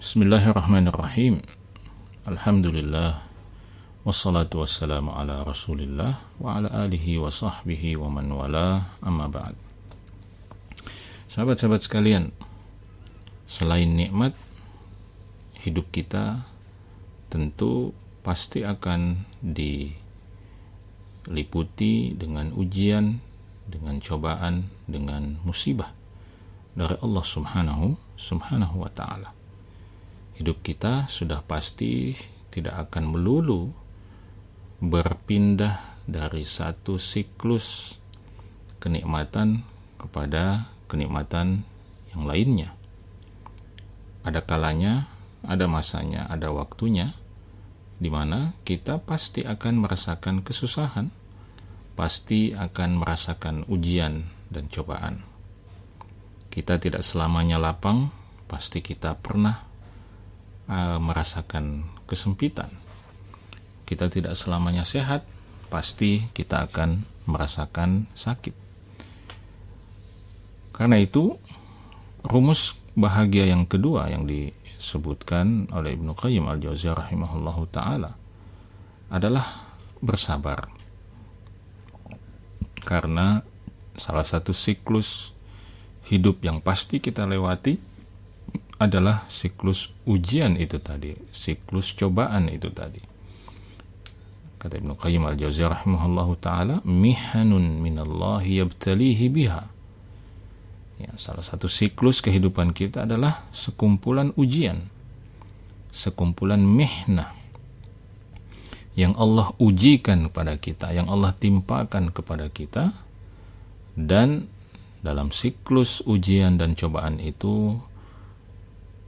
Bismillahirrahmanirrahim. Alhamdulillah. Wassalatu wassalamu ala rasulillah wa ala alihi wa sahbihi wa man wala, amma ba'd. Sahabat-sahabat sekalian, selain nikmat, hidup kita tentu pasti akan diliputi dengan ujian, dengan cobaan, dengan musibah dari Allah subhanahu wa ta'ala. Hidup kita sudah pasti tidak akan melulu berpindah dari satu siklus kenikmatan kepada kenikmatan yang lainnya. Ada kalanya, ada masanya, ada waktunya di mana kita pasti akan merasakan kesusahan, pasti akan merasakan ujian dan cobaan. Kita tidak selamanya lapang, pasti kita pernah merasakan kesempitan. Kita tidak selamanya sehat, pasti kita akan merasakan sakit. Karena itu, rumus bahagia yang kedua yang disebutkan oleh Ibnu Qayyim al-Jauziyah rahimahullahu ta'ala adalah bersabar. Karena salah satu siklus hidup yang pasti kita lewati adalah siklus ujian itu tadi, siklus cobaan itu tadi. Kata Ibnu Qayyim al-Jauziyah rahimahullahu ta'ala, mihanun minallahi yabtalihi biha. Ya, salah satu siklus kehidupan kita adalah sekumpulan ujian, sekumpulan mihnah yang Allah ujikan kepada kita, yang Allah timpakan kepada kita. Dan dalam siklus ujian dan cobaan itu,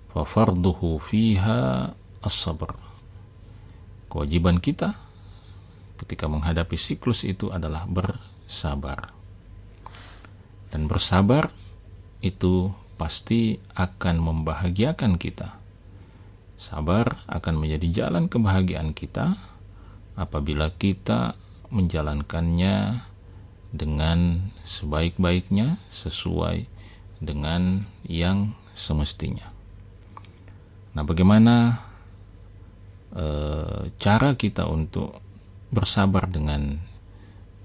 fafarduhu fiha as-sabr. Kewajiban kita ketika menghadapi siklus itu adalah bersabar. Dan bersabar itu pasti akan membahagiakan kita. Sabar akan menjadi jalan kebahagiaan kita apabila kita menjalankannya dengan sebaik-baiknya, sesuai dengan yang semestinya. Nah, bagaimana cara kita untuk bersabar dengan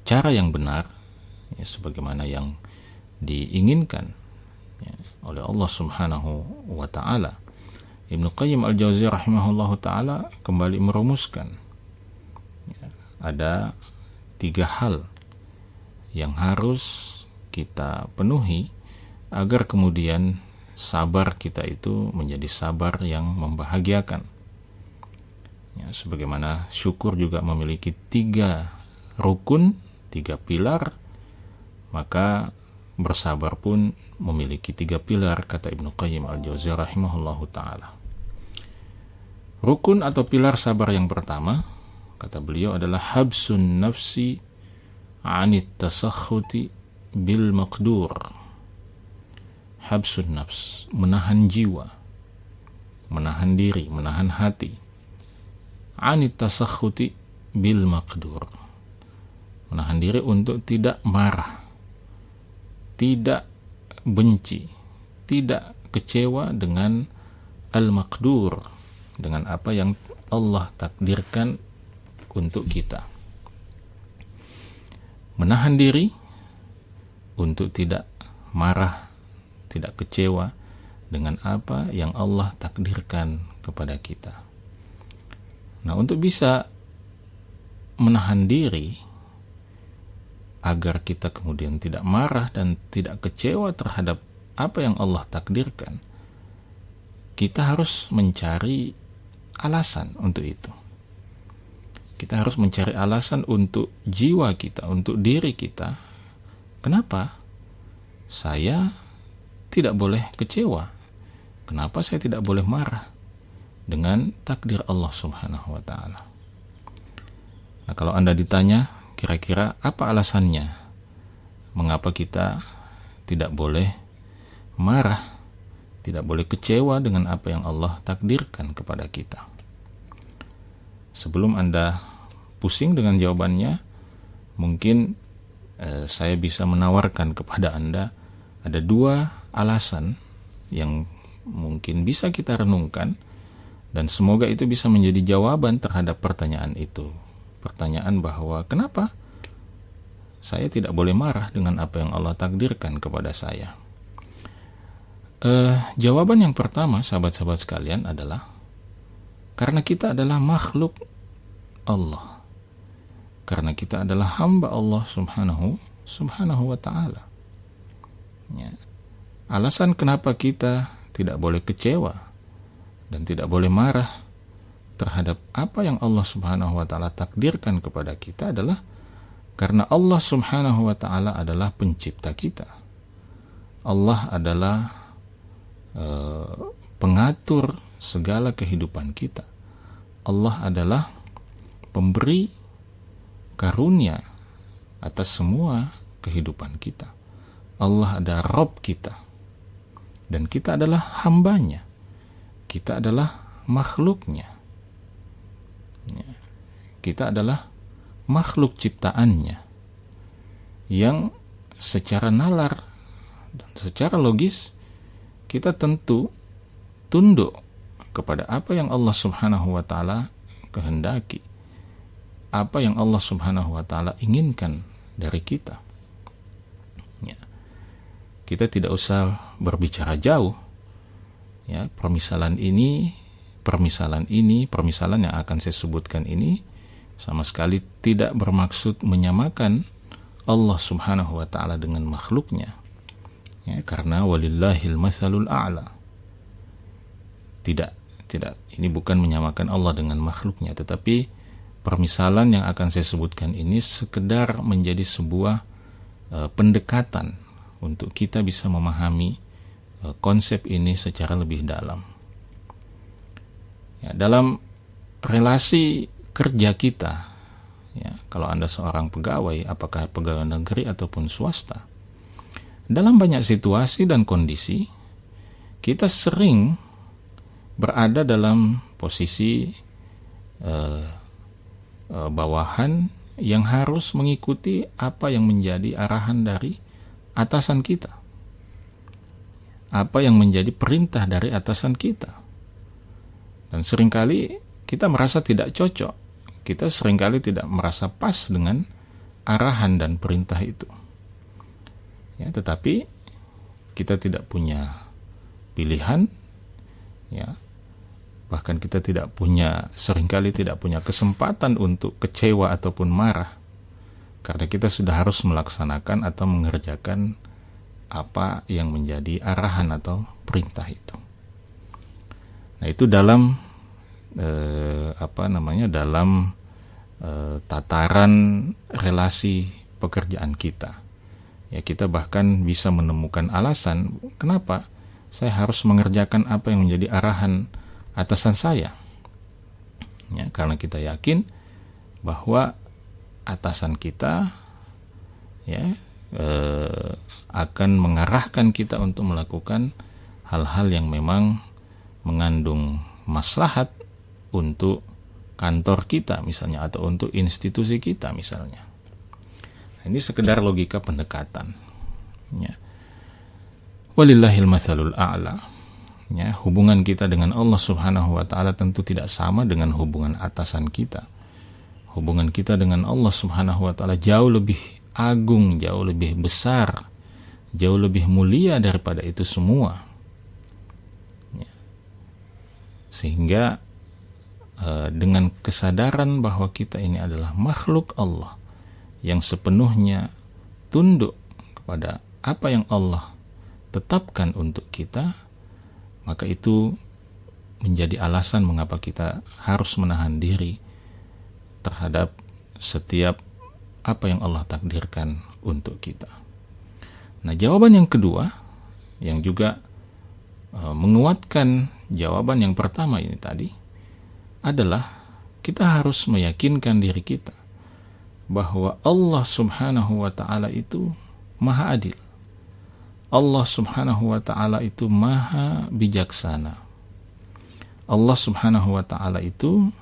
cara yang benar, ya, sebagaimana yang diinginkan ya, oleh Allah subhanahu wa ta'ala. Ibnu Qayyim al-Jauziyah rahimahullahu ta'ala kembali merumuskan ya, ada 3 hal yang harus kita penuhi agar kemudian sabar kita itu menjadi sabar yang membahagiakan. Ya, sebagaimana syukur juga memiliki 3 rukun, 3 pilar, maka bersabar pun memiliki 3 pilar, kata Ibnu Qayyim al-Jauziyah rahimahullahu ta'ala. Rukun atau pilar sabar yang pertama, kata beliau, adalah habsun nafsi anit tasakhuti bil maqdur. Habsun nafs, menahan jiwa, menahan diri, menahan hati. Anit tasakhuti bil maqdur, menahan diri untuk tidak marah, tidak benci, tidak kecewa dengan al-maqdur, dengan apa yang Allah takdirkan untuk kita. Menahan diri untuk tidak marah, tidak kecewa dengan apa yang Allah takdirkan kepada kita. Nah, untuk bisa menahan diri agar kita kemudian tidak marah dan tidak kecewa terhadap apa yang Allah takdirkan, kita harus mencari alasan untuk itu. Kita harus mencari alasan untuk jiwa kita, untuk diri kita. Kenapa saya tidak boleh kecewa? Kenapa saya tidak boleh marah dengan takdir Allah subhanahu wa ta'ala? Nah, kalau Anda ditanya, kira-kira apa alasannya mengapa kita tidak boleh marah, tidak boleh kecewa dengan apa yang Allah takdirkan kepada kita? Sebelum Anda pusing dengan jawabannya, mungkin saya bisa menawarkan kepada Anda ada 2 alasan yang mungkin bisa kita renungkan, dan semoga itu bisa menjadi jawaban terhadap pertanyaan itu. Pertanyaan bahwa kenapa saya tidak boleh marah dengan apa yang Allah takdirkan kepada saya. Jawaban yang pertama, sahabat-sahabat sekalian, adalah karena kita adalah makhluk Allah. Karena kita adalah hamba Allah subhanahu wa ta'ala. Ya. Alasan kenapa kita tidak boleh kecewa dan tidak boleh marah terhadap apa yang Allah subhanahu wa ta'ala takdirkan kepada kita adalah karena Allah subhanahu wa ta'ala adalah pencipta kita. Allah adalah pengatur segala kehidupan kita. Allah adalah pemberi karunia atas semua kehidupan kita. Allah adalah Rabb kita. Dan kita adalah hambanya. Kita adalah makhluknya. Ya. Kita adalah makhluk ciptaannya yang secara nalar dan secara logis kita tentu tunduk kepada apa yang Allah subhanahu wa ta'ala kehendaki, apa yang Allah subhanahu wa ta'ala inginkan dari kita. Ya. Kita tidak usah berbicara jauh. Ya, permisalan yang akan saya sebutkan ini sama sekali tidak bermaksud menyamakan Allah subhanahu wa ta'ala dengan makhluknya. Ya, karena walillahil mathalul a'la. Tidak, ini bukan menyamakan Allah dengan makhluknya, tetapi permisalan yang akan saya sebutkan ini sekedar menjadi sebuah pendekatan untuk kita bisa memahami konsep ini secara lebih dalam. Ya, dalam relasi kerja kita, ya, kalau Anda seorang pegawai, apakah pegawai negeri ataupun swasta, dalam banyak situasi dan kondisi kita sering berada dalam posisi bawahan yang harus mengikuti apa yang menjadi arahan dari atasan kita, apa yang menjadi perintah dari atasan kita. Dan seringkali kita merasa tidak cocok, kita seringkali tidak merasa pas dengan arahan dan perintah itu. Ya, tetapi kita tidak punya pilihan, ya. Bahkan kita seringkali tidak punya kesempatan untuk kecewa ataupun marah, karena kita sudah harus melaksanakan atau mengerjakan apa yang menjadi arahan atau perintah itu. Nah, itu dalam tataran relasi pekerjaan kita. Ya, kita bahkan bisa menemukan alasan kenapa saya harus mengerjakan apa yang menjadi arahan atasan saya. Ya, karena kita yakin bahwa atasan kita akan mengarahkan kita untuk melakukan hal-hal yang memang mengandung maslahat untuk kantor kita misalnya, atau untuk institusi kita misalnya. Ini sekedar logika pendekatan. Ya. Walillahil mathalul a'la. Ya, hubungan kita dengan Allah subhanahu wa ta'ala tentu tidak sama dengan hubungan atasan kita. Hubungan kita dengan Allah subhanahu wa ta'ala jauh lebih agung, jauh lebih besar, jauh lebih mulia daripada itu semua. Ya. Sehingga dengan kesadaran bahwa kita ini adalah makhluk Allah yang sepenuhnya tunduk kepada apa yang Allah tetapkan untuk kita, maka itu menjadi alasan mengapa kita harus menahan diri terhadap setiap apa yang Allah takdirkan untuk kita. Nah, jawaban yang kedua yang juga menguatkan jawaban yang pertama ini tadi adalah kita harus meyakinkan diri kita bahwa Allah subhanahu wa ta'ala itu maha adil. Allah subhanahu wa ta'ala itu maha bijaksana. Allah subhanahu wa ta'ala itu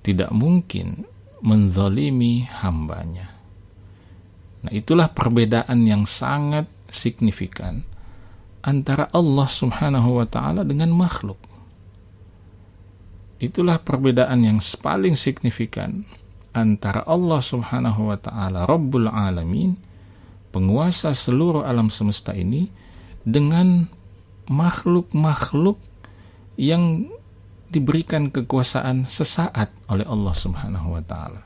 tidak mungkin menzalimi hambanya. Nah, itulah perbedaan yang sangat signifikan antara Allah Subhanahu wa ta'ala dengan makhluk. Itulah perbedaan yang paling signifikan antara Allah Subhanahu wa ta'ala Rabbul Alamin, penguasa seluruh alam semesta ini, dengan makhluk-makhluk yang diberikan kekuasaan sesaat oleh Allah Subhanahu wa ta'ala.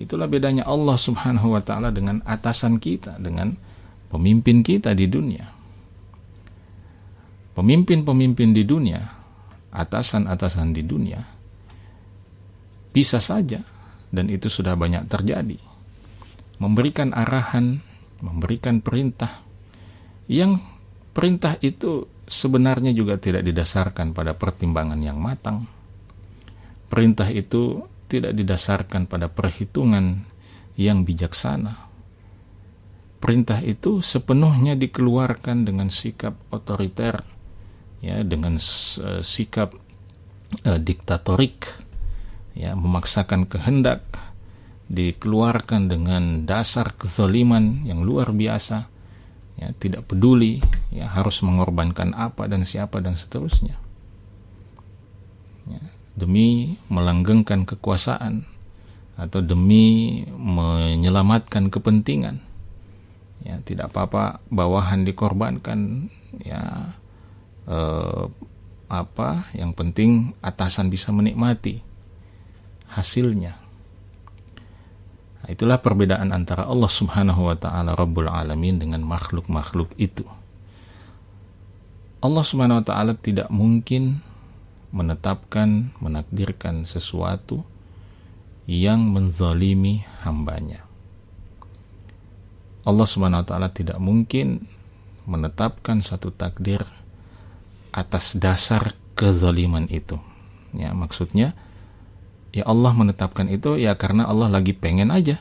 Itulah bedanya Allah Subhanahu wa ta'ala dengan atasan kita, dengan pemimpin kita di dunia. Pemimpin-pemimpin di dunia, atasan-atasan di dunia, bisa saja, dan itu sudah banyak terjadi, memberikan arahan, memberikan perintah, yang perintah itu sebenarnya juga tidak didasarkan pada pertimbangan yang matang. Perintah itu tidak didasarkan pada perhitungan yang bijaksana. Perintah itu sepenuhnya dikeluarkan dengan sikap otoriter, ya, dengan sikap diktatorik, ya, memaksakan kehendak, dikeluarkan dengan dasar kezaliman yang luar biasa, ya, tidak peduli, ya, harus mengorbankan apa dan siapa dan seterusnya, ya, demi melanggengkan kekuasaan atau demi menyelamatkan kepentingan. Ya, tidak apa-apa bawahan dikorbankan, ya, yang penting atasan bisa menikmati hasilnya. Nah, itulah perbedaan antara Allah Subhanahu wa ta'ala Rabbul Alamin dengan makhluk-makhluk itu. Allah Subhanahu wa ta'ala tidak mungkin menetapkan, menakdirkan sesuatu yang menzalimi hambanya. Allah Subhanahu wa ta'ala tidak mungkin menetapkan satu takdir atas dasar kezaliman itu. Ya, maksudnya, ya Allah menetapkan itu ya karena Allah lagi pengen aja.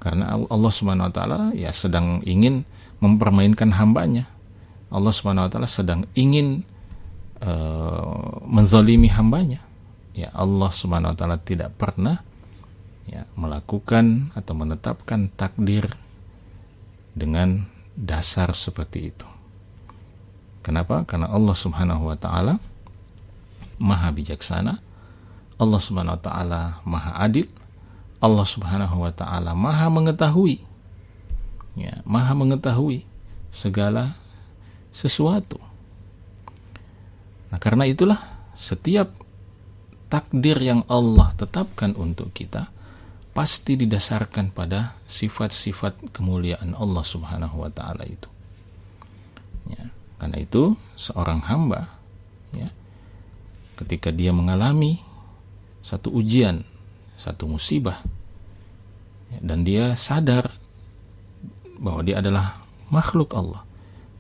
Karena Allah Subhanahu wa ta'ala ya sedang ingin mempermainkan hambanya. Allah Subhanahu wa ta'ala sedang ingin menzalimi hambanya. Ya, Allah Subhanahu wa ta'ala tidak pernah, ya, melakukan atau menetapkan takdir dengan dasar seperti itu. Kenapa? Karena Allah Subhanahu wa ta'ala maha bijaksana, Allah Subhanahu wa ta'ala maha adil, Allah Subhanahu wa ta'ala maha mengetahui, ya, maha mengetahui segala sesuatu. Nah, karena itulah setiap takdir yang Allah tetapkan untuk kita pasti didasarkan pada sifat-sifat kemuliaan Allah Subhanahu wa ta'ala itu. Ya, karena itu seorang hamba, ya, ketika dia mengalami satu ujian, satu musibah, ya, dan dia sadar bahwa dia adalah makhluk Allah,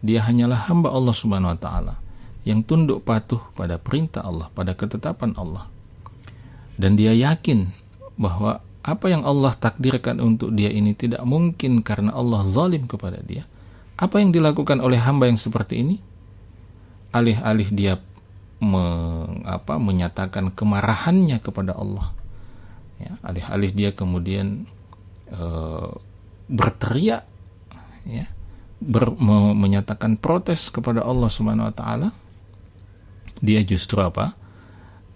dia hanyalah hamba Allah Subhanahu wa ta'ala yang tunduk patuh pada perintah Allah, pada ketetapan Allah, dan dia yakin bahwa apa yang Allah takdirkan untuk dia ini tidak mungkin karena Allah zalim kepada dia. Apa yang dilakukan oleh hamba yang seperti ini? Alih-alih dia menyatakan kemarahannya kepada Allah, ya, alih-alih dia kemudian berteriak, ya, menyatakan protes kepada Allah Subhanahu wa ta'ala, dia justru apa?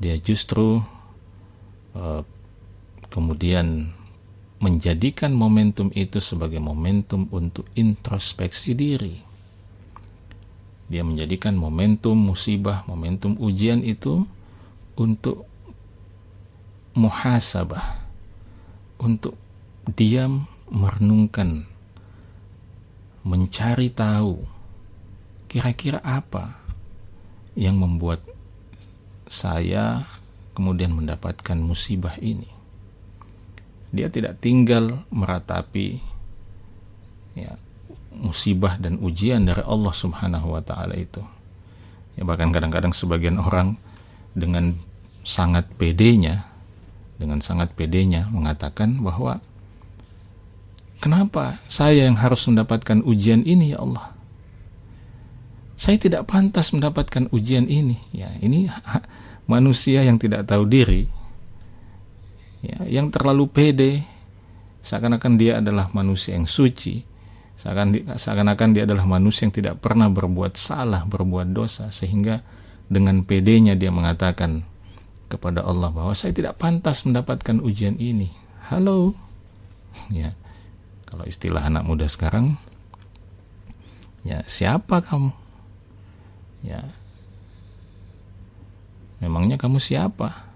Dia justru kemudian menjadikan momentum itu sebagai momentum untuk introspeksi diri. Dia menjadikan momentum musibah, momentum ujian itu untuk muhasabah, untuk diam merenungkan, mencari tahu kira-kira apa yang membuat saya kemudian mendapatkan musibah ini. Dia tidak tinggal meratapi, ya, musibah dan ujian dari Allah Subhanahu wa ta'ala itu. Ya, bahkan kadang-kadang sebagian orang dengan sangat pedenya mengatakan bahwa kenapa saya yang harus mendapatkan ujian ini, ya Allah? Saya tidak pantas mendapatkan ujian ini. Ya, ini manusia yang tidak tahu diri, ya, yang terlalu pede, seakan-akan dia adalah manusia yang suci, Seakan-akan dia adalah manusia yang tidak pernah berbuat salah, berbuat dosa, sehingga dengan pedenya dia mengatakan kepada Allah bahwa saya tidak pantas mendapatkan ujian ini. Halo, ya, kalau istilah anak muda sekarang, ya siapa kamu? Ya, memangnya kamu siapa?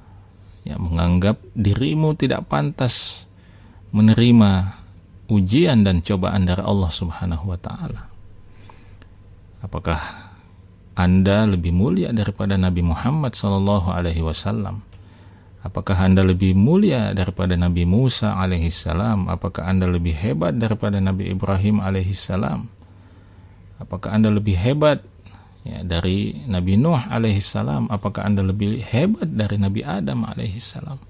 Ya, menganggap dirimu tidak pantas menerima ujian dan cobaan dari Allah Subhanahu wa taala. Apakah Anda lebih mulia daripada Nabi Muhammad sallallahu alaihi wasallam? Apakah Anda lebih mulia daripada Nabi Musa alaihi salam? Apakah Anda lebih hebat daripada Nabi Ibrahim alaihi salam? Apakah Anda lebih hebat dari Nabi Nuh alaihi salam? Apakah Anda lebih hebat dari Nabi Adam alaihi salam?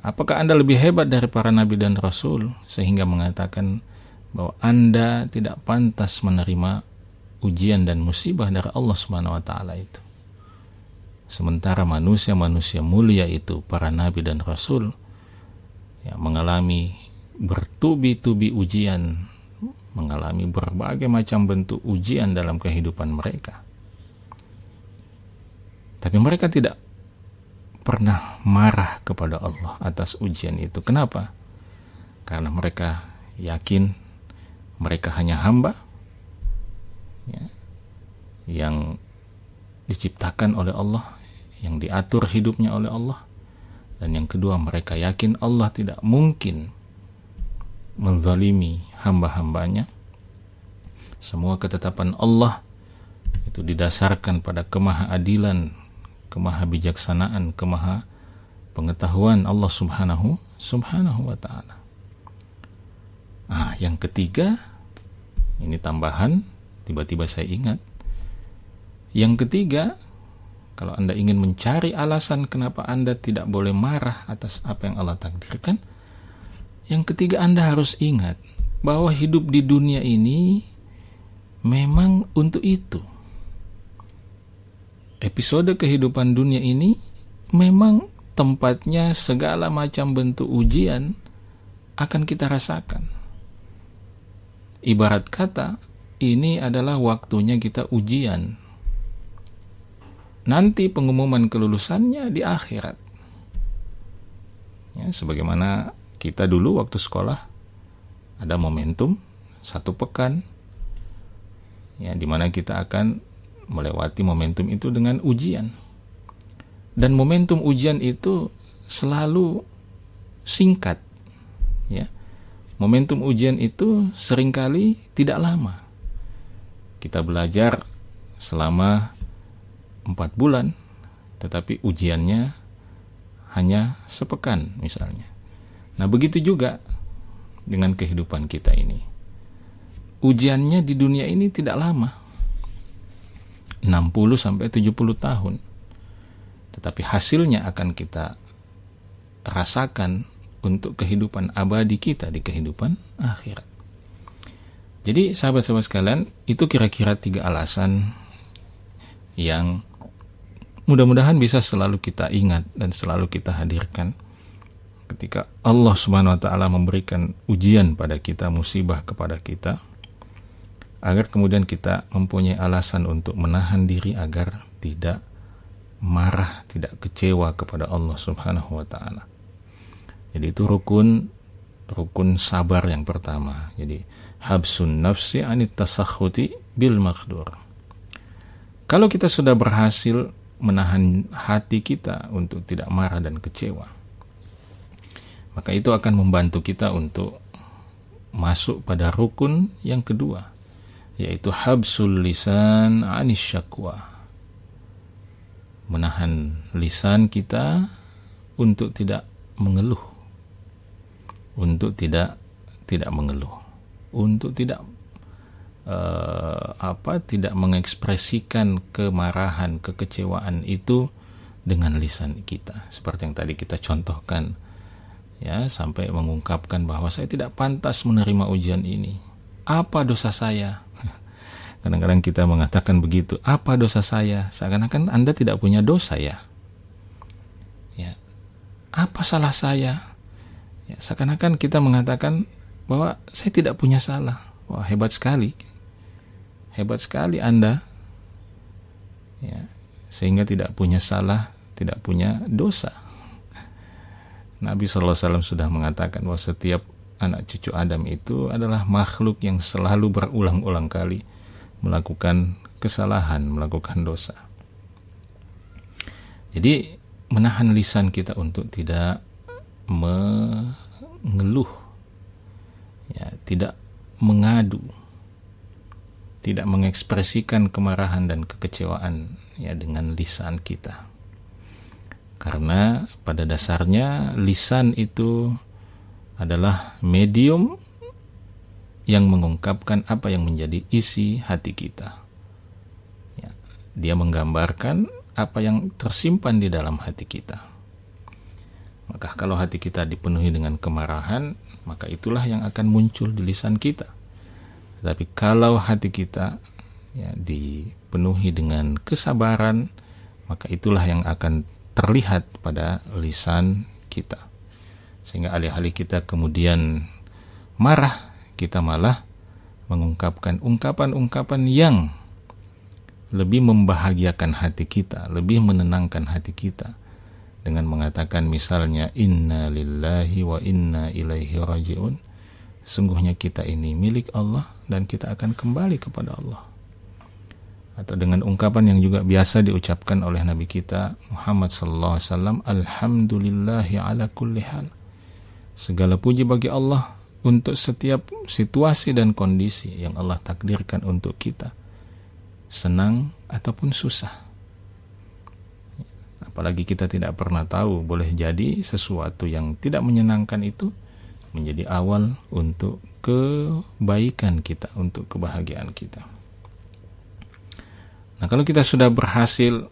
Apakah Anda lebih hebat dari para nabi dan rasul sehingga mengatakan bahwa Anda tidak pantas menerima ujian dan musibah dari Allah Subhanahu wa taala itu? Sementara manusia-manusia mulia itu, para nabi dan rasul, mengalami bertubi-tubi ujian, mengalami berbagai macam bentuk ujian dalam kehidupan mereka. Tapi mereka tidak pernah marah kepada Allah atas ujian itu. Kenapa? Karena mereka yakin mereka hanya hamba yang diciptakan oleh Allah, yang diatur hidupnya oleh Allah. Dan yang kedua, mereka yakin Allah tidak mungkin menzalimi hamba-hambanya. Semua ketetapan Allah itu didasarkan pada kemahaadilan, kemahabijaksanaan, kemaha pengetahuan Allah subhanahu wa ta'ala. Yang ketiga, ini tambahan, tiba-tiba saya ingat. Yang ketiga, kalau Anda ingin mencari alasan kenapa Anda tidak boleh marah atas apa yang Allah takdirkan, yang ketiga, Anda harus ingat bahwa hidup di dunia ini memang untuk itu. Episode kehidupan dunia ini memang tempatnya segala macam bentuk ujian akan kita rasakan. Ibarat kata, ini adalah waktunya kita ujian. Nanti pengumuman kelulusannya di akhirat. Sebagaimana kita dulu waktu sekolah ada momentum 1 pekan, di mana kita akan melewati momentum itu dengan ujian. Dan momentum ujian itu selalu singkat. Momentum ujian itu seringkali tidak lama. Kita belajar selama 4 bulan, tetapi ujiannya hanya sepekan misalnya. Nah, begitu juga dengan kehidupan kita ini. Ujiannya di dunia ini tidak lama. 60-70 tahun. Tetapi hasilnya akan kita rasakan untuk kehidupan abadi kita di kehidupan akhirat. Jadi sahabat-sahabat sekalian, itu kira-kira 3 alasan yang mudah-mudahan bisa selalu kita ingat dan selalu kita hadirkan ketika Allah Subhanahu wa taala memberikan ujian pada kita, musibah kepada kita, agar kemudian kita mempunyai alasan untuk menahan diri agar tidak marah, tidak kecewa kepada Allah Subhanahu wa taala. Jadi itu rukun sabar yang pertama. Jadi habsun nafsi anit tasakhuti bil maqdur. Kalau kita sudah berhasil menahan hati kita untuk tidak marah dan kecewa, maka itu akan membantu kita untuk masuk pada rukun yang kedua, yaitu habsul lisan anis syakwa. Menahan lisan kita untuk tidak mengeluh, untuk tidak mengeluh, untuk tidak tidak mengekspresikan kemarahan, kekecewaan itu dengan lisan kita. Seperti yang tadi kita contohkan, sampai mengungkapkan bahwa saya tidak pantas menerima ujian ini. Apa dosa saya? Kadang-kadang kita mengatakan begitu, apa dosa saya? Seakan-akan Anda tidak punya dosa ya. Apa salah saya? Seakan-akan kita mengatakan bahwa saya tidak punya salah. Wah, hebat sekali Anda, ya, sehingga tidak punya salah, tidak punya dosa. Nabi SAW sudah mengatakan bahwa setiap anak cucu Adam itu adalah makhluk yang selalu berulang-ulang kali melakukan kesalahan, melakukan dosa. Jadi menahan lisan kita untuk tidak mengeluh, ya, tidak mengadu, tidak mengekspresikan kemarahan dan kekecewaan, ya, dengan lisan kita. Karena pada dasarnya lisan itu adalah medium yang mengungkapkan apa yang menjadi isi hati kita. Ya, dia menggambarkan apa yang tersimpan di dalam hati kita. Maka kalau hati kita dipenuhi dengan kemarahan, maka itulah yang akan muncul di lisan kita. Tapi kalau hati kita, ya, dipenuhi dengan kesabaran, maka itulah yang akan terlihat pada lisan kita. Sehingga alih-alih kita kemudian marah, kita malah mengungkapkan ungkapan-ungkapan yang lebih membahagiakan hati kita, lebih menenangkan hati kita, dengan mengatakan misalnya inna lillahi wa inna ilaihi raji'un, sungguhnya kita ini milik Allah dan kita akan kembali kepada Allah. Atau dengan ungkapan yang juga biasa diucapkan oleh Nabi kita Muhammad sallallahu alaihi wasallam, alhamdulillahi ala kulli hal, segala puji bagi Allah untuk setiap situasi dan kondisi yang Allah takdirkan untuk kita, senang ataupun susah. Apalagi kita tidak pernah tahu, boleh jadi sesuatu yang tidak menyenangkan itu menjadi awal untuk kebaikan kita, untuk kebahagiaan kita. Nah, kalau kita sudah berhasil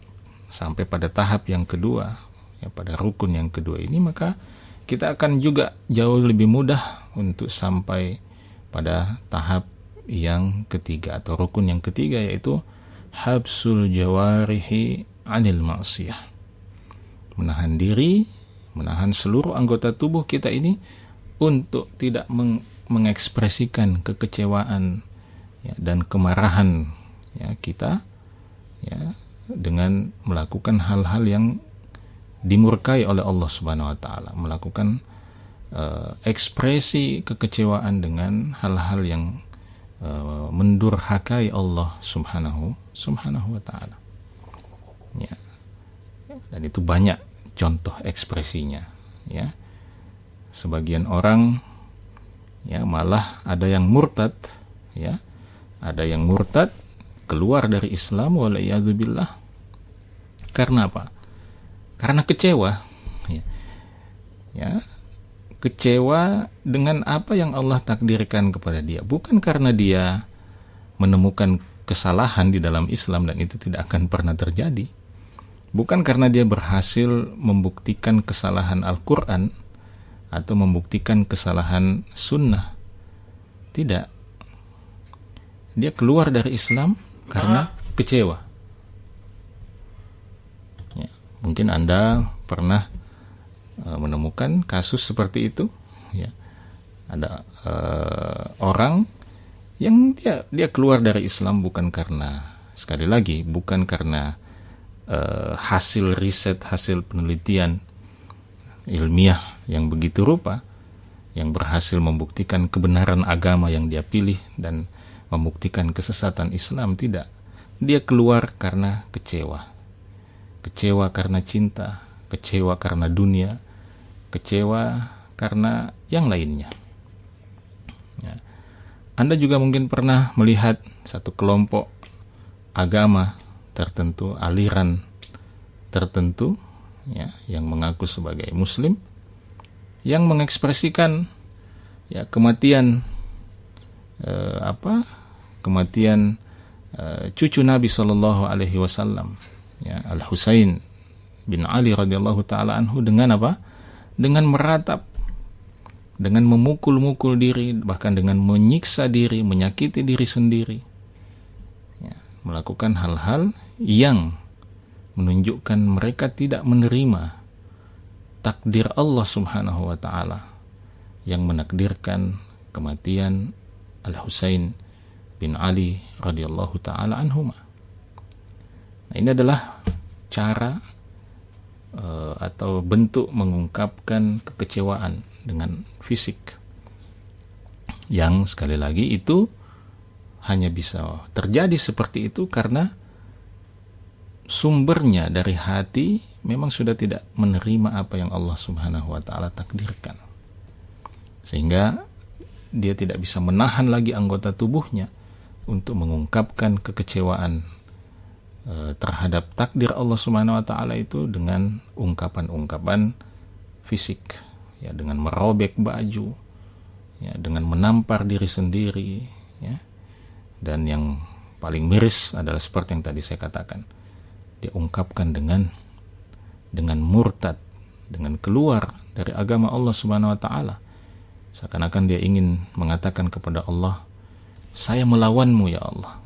sampai pada tahap yang kedua, ya, pada rukun yang kedua ini, maka kita akan juga jauh lebih mudah untuk sampai pada tahap yang ketiga atau rukun yang ketiga, yaitu habsul jawarihi anil ma'siyah. Menahan diri, menahan seluruh anggota tubuh kita ini untuk tidak mengekspresikan kekecewaan, ya, dan kemarahan, ya, kita, ya, dengan melakukan hal-hal yang dimurkai oleh Allah Subhanahu wa taala, melakukan ekspresi kekecewaan dengan hal-hal yang mendurhakai Allah Subhanahu wa taala. Ya. Dan itu banyak contoh ekspresinya, ya. Sebagian orang, ya, malah ada yang murtad, ya. Ada yang murtad keluar dari Islam waliyadzubillah. Karena apa? Karena kecewa, ya. Ya, kecewa dengan apa yang Allah takdirkan kepada dia, bukan karena dia menemukan kesalahan di dalam Islam dan itu tidak akan pernah terjadi, bukan karena dia berhasil membuktikan kesalahan Al-Quran atau membuktikan kesalahan sunnah. Tidak. Dia keluar dari Islam karena kecewa. Ya, mungkin Anda pernah menemukan kasus seperti itu, ya. Ada orang yang dia keluar dari Islam bukan karena, sekali lagi, bukan karena hasil riset, hasil penelitian ilmiah yang begitu rupa yang berhasil membuktikan kebenaran agama yang dia pilih dan membuktikan kesesatan Islam. Tidak. Dia keluar karena kecewa. Kecewa karena cinta, kecewa karena dunia, kecewa karena yang lainnya. Ya. Anda juga mungkin pernah melihat satu kelompok agama tertentu, aliran tertentu, ya, yang mengaku sebagai Muslim, yang mengekspresikan, ya, kematian kematian cucu Nabi Shallallahu Alaihi Wasallam, ya, Al Husain bin Ali radhiyallahu taala anhu, dengan apa? Dengan meratap, dengan memukul-mukul diri, bahkan dengan menyiksa diri, menyakiti diri sendiri, ya, melakukan hal-hal yang menunjukkan mereka tidak menerima takdir Allah Subhanahu wa taala yang menakdirkan kematian Al-Husain bin Ali radhiyallahu taala anhuma. Nah, ini adalah cara atau bentuk mengungkapkan kekecewaan dengan fisik, yang sekali lagi itu hanya bisa terjadi seperti itu karena sumbernya dari hati memang sudah tidak menerima apa yang Allah Subhanahu wa taala takdirkan, sehingga dia tidak bisa menahan lagi anggota tubuhnya untuk mengungkapkan kekecewaan terhadap takdir Allah Subhanahu wa taala itu dengan ungkapan-ungkapan fisik, ya, dengan merobek baju, ya, dengan menampar diri sendiri, ya. Dan yang paling miris adalah seperti yang tadi saya katakan, dia ungkapkan dengan murtad, dengan keluar dari agama Allah Subhanahu wa taala. Seakan-akan dia ingin mengatakan kepada Allah, saya melawanmu ya Allah,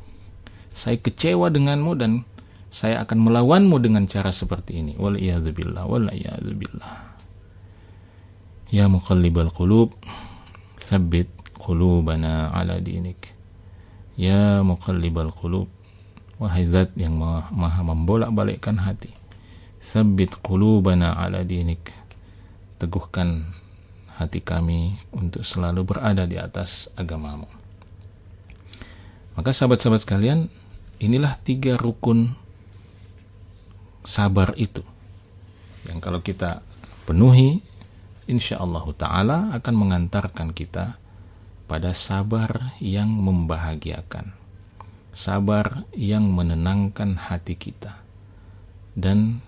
saya kecewa denganmu dan saya akan melawanmu dengan cara seperti ini. Wal'iyadzubillah, wal'iyadzubillah. Ya muqallibal qulub, tsabbit qulubana ala dinik. Ya muqallibal qulub, wahai zat yang maha membolak-balikkan hati, tsabbit qulubana ala dinik, teguhkan hati kami untuk selalu berada di atas agamamu. Maka sahabat-sahabat sekalian, inilah 3 rukun sabar itu, yang kalau kita penuhi, insyaallah ta'ala akan mengantarkan kita pada sabar yang membahagiakan, sabar yang menenangkan hati kita. Dan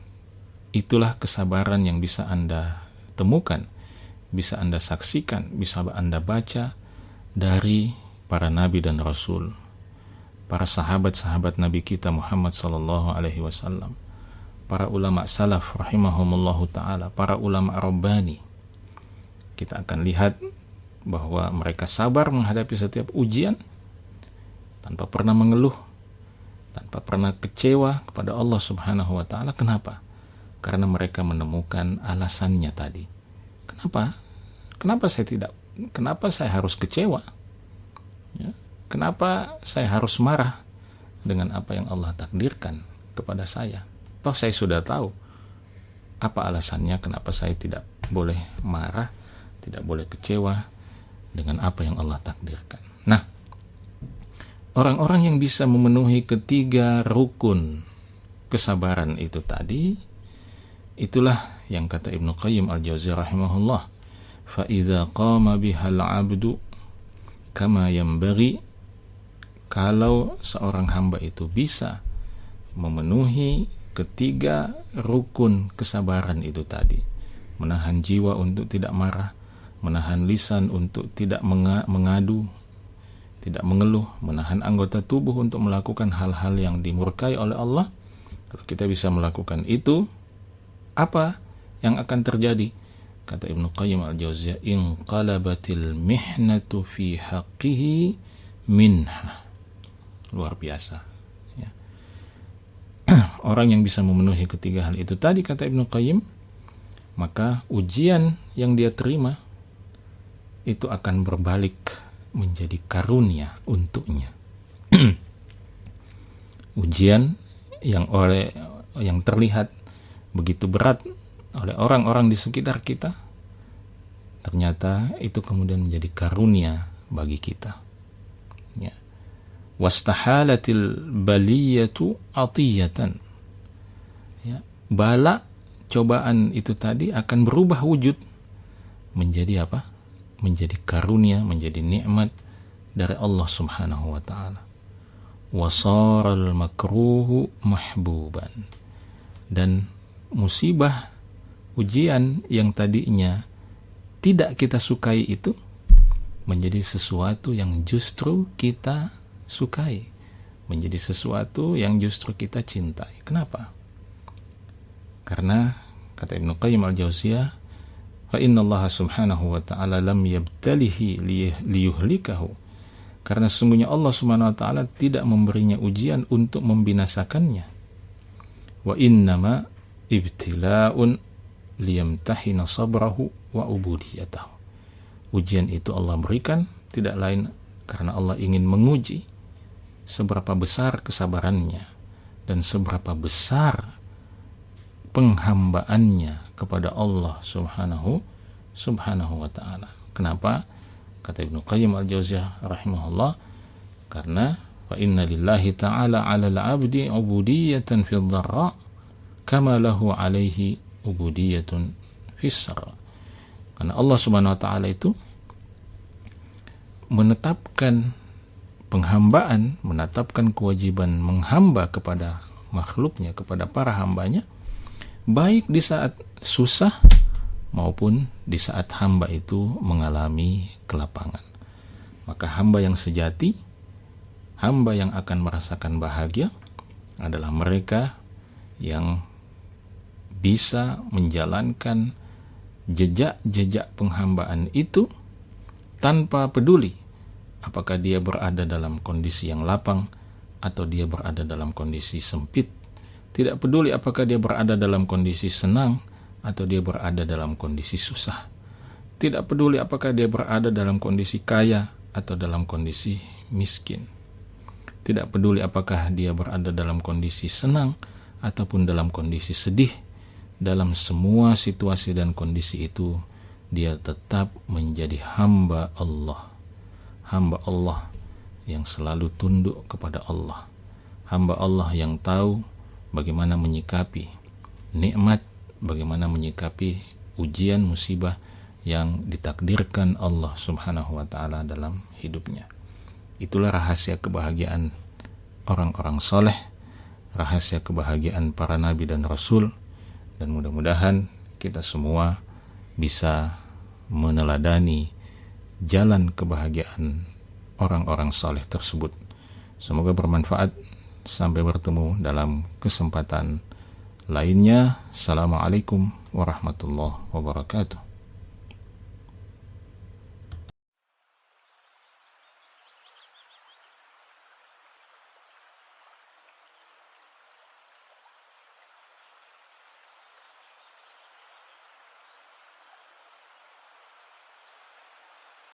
itulah kesabaran yang bisa Anda temukan, bisa Anda saksikan, bisa Anda baca dari para nabi dan rasul, para sahabat-sahabat Nabi kita Muhammad sallallahu alaihi wasallam, para ulama salaf rahimahumullahu ta'ala, para ulama rabbani. Kita akan lihat bahwa mereka sabar menghadapi setiap ujian tanpa pernah mengeluh, tanpa pernah kecewa kepada Allah Subhanahu wa ta'ala. Kenapa? Karena mereka menemukan alasannya tadi. Kenapa saya harus kecewa? Ya, kenapa saya harus marah dengan apa yang Allah takdirkan kepada saya? Toh saya sudah tahu apa alasannya kenapa saya tidak boleh marah, tidak boleh kecewa dengan apa yang Allah takdirkan. Nah, orang-orang yang bisa memenuhi 3 rukun kesabaran itu tadi, itulah yang kata Ibnu Qayyim al-Jauziyah rahimahullah, fa idza qama bihal 'abdu kama yanbaghi, kalau seorang hamba itu bisa memenuhi 3 rukun kesabaran itu tadi, menahan jiwa untuk tidak marah, menahan lisan untuk tidak mengadu, tidak mengeluh, menahan anggota tubuh untuk melakukan hal-hal yang dimurkai oleh Allah. Kalau kita bisa melakukan itu, apa yang akan terjadi? Kata Ibnu Qayyim al-Jauziyah, inqalabatil mihnatu fi haqqihi minha. Luar biasa. Orang yang bisa memenuhi 3 hal itu tadi, kata Ibnu Qayyim, maka ujian yang dia terima itu akan berbalik menjadi karunia untuknya. Ujian yang terlihat begitu berat oleh orang-orang di sekitar kita, ternyata itu kemudian menjadi karunia bagi kita. Ya. Wastahalatil baliyatu atiyatan. Ya, bala, cobaan itu tadi akan berubah wujud menjadi apa? Menjadi karunia, menjadi nikmat dari Allah Subhanahu wa taala. Wasaral makruhu mahbuban. Dan musibah, ujian yang tadinya tidak kita sukai itu menjadi sesuatu yang justru kita sukai, menjadi sesuatu yang justru kita cintai. Kenapa? Karena kata Ibnu Qayyim al-Jauziyah, fa innallaha subhanahu wa ta'ala lam yabtalihi liyuhlikahu, karena sesungguhnya Allah Subhanahu wa ta'ala tidak memberinya ujian untuk membinasakannya. Wa innama ibtila'un liyamtahina sabrahu wa ubudiyatahu. Ujian itu Allah berikan tidak lain karena Allah ingin menguji seberapa besar kesabarannya dan seberapa besar penghambaannya kepada Allah subhanahu wa ta'ala. Kenapa? Kata Ibnu Qayyim al-Jauziyah rahimahullah, karena fa inna lillahi ta'ala 'ala al-'abdi 'ubudiyatan fi dharra kama lahu 'alaihi ubudiyatun fi sarra. Karena Allah subhanahu wa ta'ala itu menetapkan penghambaan, menetapkan kewajiban menghamba kepada makhluknya, kepada para hambanya, baik di saat susah maupun di saat hamba itu mengalami kelapangan. Maka hamba yang sejati, hamba yang akan merasakan bahagia adalah mereka yang bisa menjalankan jejak-jejak penghambaan itu tanpa peduli apakah dia berada dalam kondisi yang lapang atau dia berada dalam kondisi sempit. Tidak peduli apakah dia berada dalam kondisi senang atau dia berada dalam kondisi susah. Tidak peduli apakah dia berada dalam kondisi kaya atau dalam kondisi miskin. Tidak peduli apakah dia berada dalam kondisi senang ataupun dalam kondisi sedih. Dalam semua situasi dan kondisi itu, dia tetap menjadi hamba Allah. Hamba Allah yang selalu tunduk kepada Allah. Hamba Allah yang tahu bagaimana menyikapi nikmat, bagaimana menyikapi ujian musibah yang ditakdirkan Allah subhanahu wa ta'ala dalam hidupnya. Itulah rahasia kebahagiaan orang-orang soleh, rahasia kebahagiaan para nabi dan rasul, dan mudah-mudahan kita semua bisa meneladani jalan kebahagiaan orang-orang saleh tersebut. Semoga bermanfaat. Sampai bertemu dalam kesempatan lainnya. Assalamualaikum warahmatullahi wabarakatuh.